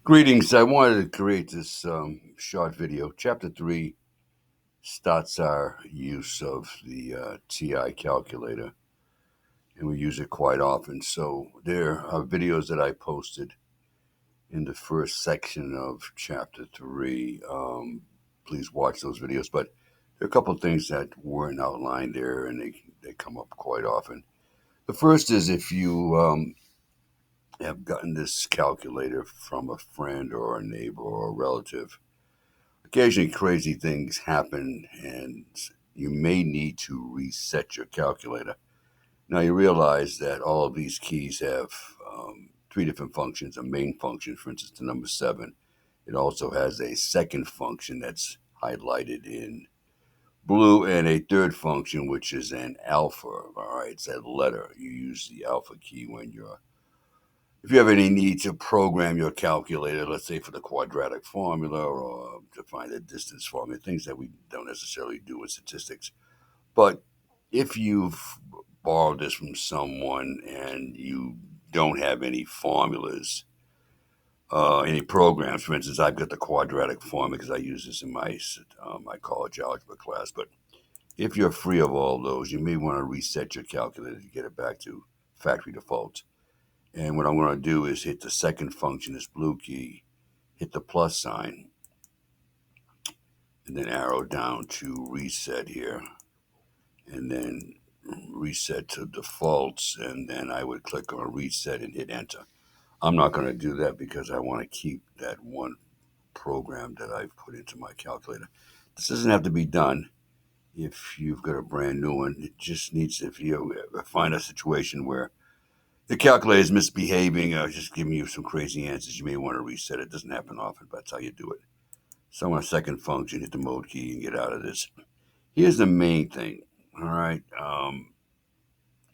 Greetings. I wanted to create this short video. Chapter 3 starts our use of the TI calculator, and we use it quite often. So there are videos that I posted in the first section of Chapter 3. Please watch those videos. But there are a couple of things that weren't outlined there, and they come up quite often. The first is if you have gotten this calculator from a friend or a neighbor or a relative. Occasionally, crazy things happen, and you may need to reset your calculator. Now, you realize that all of these keys have three different functions. A main function, for instance, the number 7. It also has a second function that's highlighted in blue, and a third function, which is an alpha. All right, it's a letter. You use the alpha key when you're if you have any need to program your calculator, let's say for the quadratic formula or to find a distance formula, things that we don't necessarily do in statistics. But if you've borrowed this from someone and you don't have any formulas, any programs, for instance, I've got the quadratic formula because I use this in my college algebra class. But if you're free of all those, you may want to reset your calculator to get it back to factory default. And what I'm going to do is hit the second function, this blue key, hit the plus sign, and then arrow down to reset here, and then reset to defaults, and then I would click on reset and hit enter. I'm not going to do that because I want to keep that one program that I've put into my calculator. This doesn't have to be done if you've got a brand new one. It just needs, if you find a situation where the calculator is misbehaving, just giving you some crazy answers, you may want to reset it. It doesn't happen often, but that's how you do it. So on a second function, hit the mode key and get out of this. Here's the main thing. All right.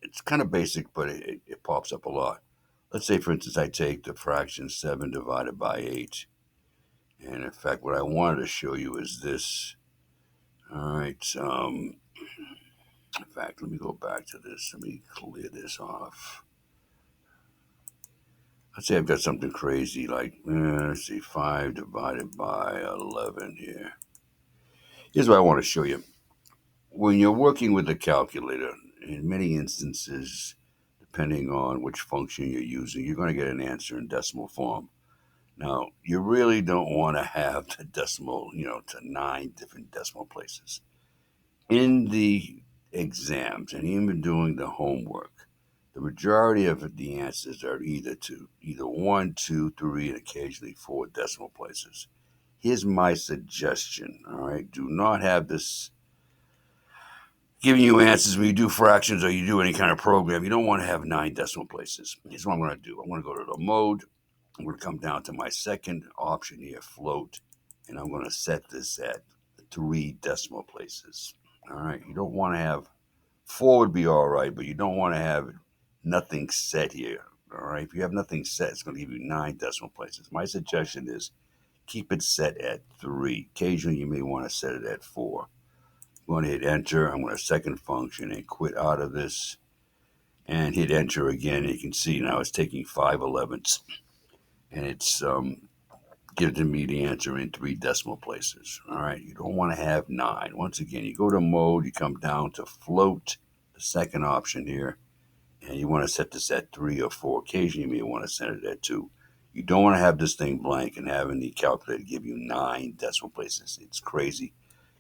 It's kind of basic, but it pops up a lot. Let's say, for instance, I take the fraction 7 divided by 8. And in fact, what I wanted to show you is this. All right. In fact, let me go back to this. Let me clear this off. Let's say I've got something crazy like, let's see, 5 divided by 11 here. Here's what I want to show you. When you're working with a calculator, in many instances, depending on which function you're using, you're going to get an answer in decimal form. Now, you really don't want to have the decimal, to 9 different decimal places. In the exams and even doing the homework, the majority of the answers are either 1, 2, 3, and occasionally 4 decimal places. Here's my suggestion. All right, do not have this giving you answers when you do fractions or you do any kind of program. You don't want to have 9 decimal places. Here's what I'm going to do. I'm going to go to the mode. I'm going to come down to my second option here, float, and I'm going to set this at 3 decimal places. All right, you don't want to have 4 would be all right, but you don't want to have nothing set here. All right, if you have nothing set, it's going to give you 9 decimal places. My suggestion is keep it set at 3. Occasionally, you may want to set it at 4. I'm going to hit enter. I'm going to second function and quit out of this and hit enter again. You can see now it's taking 5/11ths and it's giving me the answer in 3 decimal places. All right, you don't want to have 9. Once again, you go to mode, you come down to float, the second option here, and you want to set this at 3 or 4. Occasionally, you may want to set it at 2. You don't want to have this thing blank and having the calculator give you 9 decimal places. It's crazy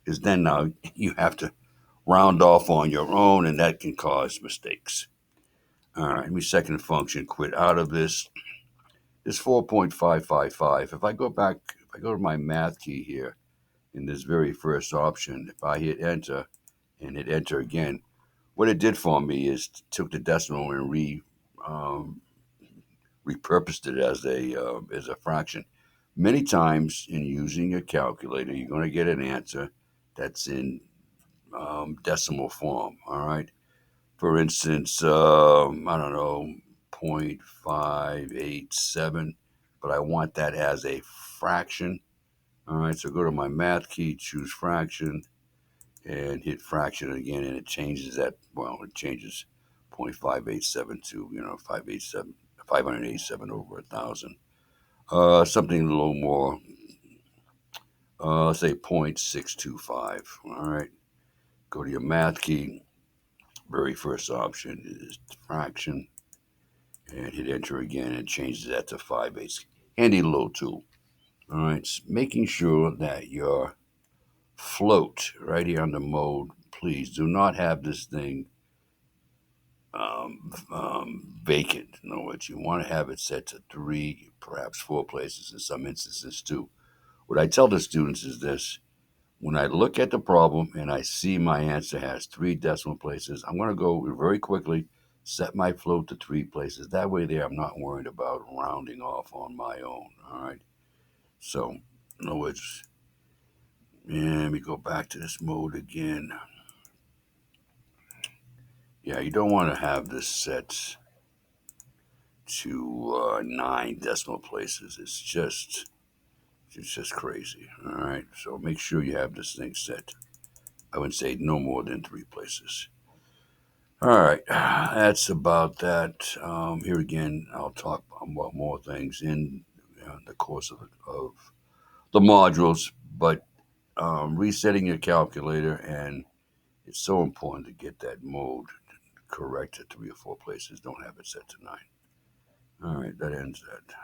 because then now you have to round off on your own, and that can cause mistakes. All right, let me second function, quit out of this. This 4.555. If I go to my math key here in this very first option, if I hit enter and hit enter again, what it did for me is took the decimal and um, repurposed it as a fraction. Many times in using a calculator, you're going to get an answer that's in decimal form. All right. For instance, I don't know, 0.587, but I want that as a fraction. All right, so go to my math key, choose fraction, and hit fraction again, and it changes that. Well, it changes 0.587 to 587 over 1,000. Something a little more, let's say 0.625. All right. Go to your math key. Very first option is fraction, and hit enter again and changes that to 5/8. Handy little tool. All right. Making sure that your float right here under mode, please do not have this thing vacant. In other words, you want to have it set to 3, perhaps 4 places, in some instances 2. What I tell the students is this: when I look at the problem and I see my answer has 3 decimal places, I'm going to go very quickly, set my float to 3 places. That way there, I'm not worried about rounding off on my own. All right. So, in other words, let me go back to this mode again. Yeah, you don't want to have this set to 9 decimal places. It's just crazy. All right. So make sure you have this thing set. I would say no more than 3 places. All right. That's about that. Here again, I'll talk about more things in the course of the modules, but resetting your calculator, and it's so important to get that mode correct at 3 or 4 places. Don't have it set to 9. All right. That ends that.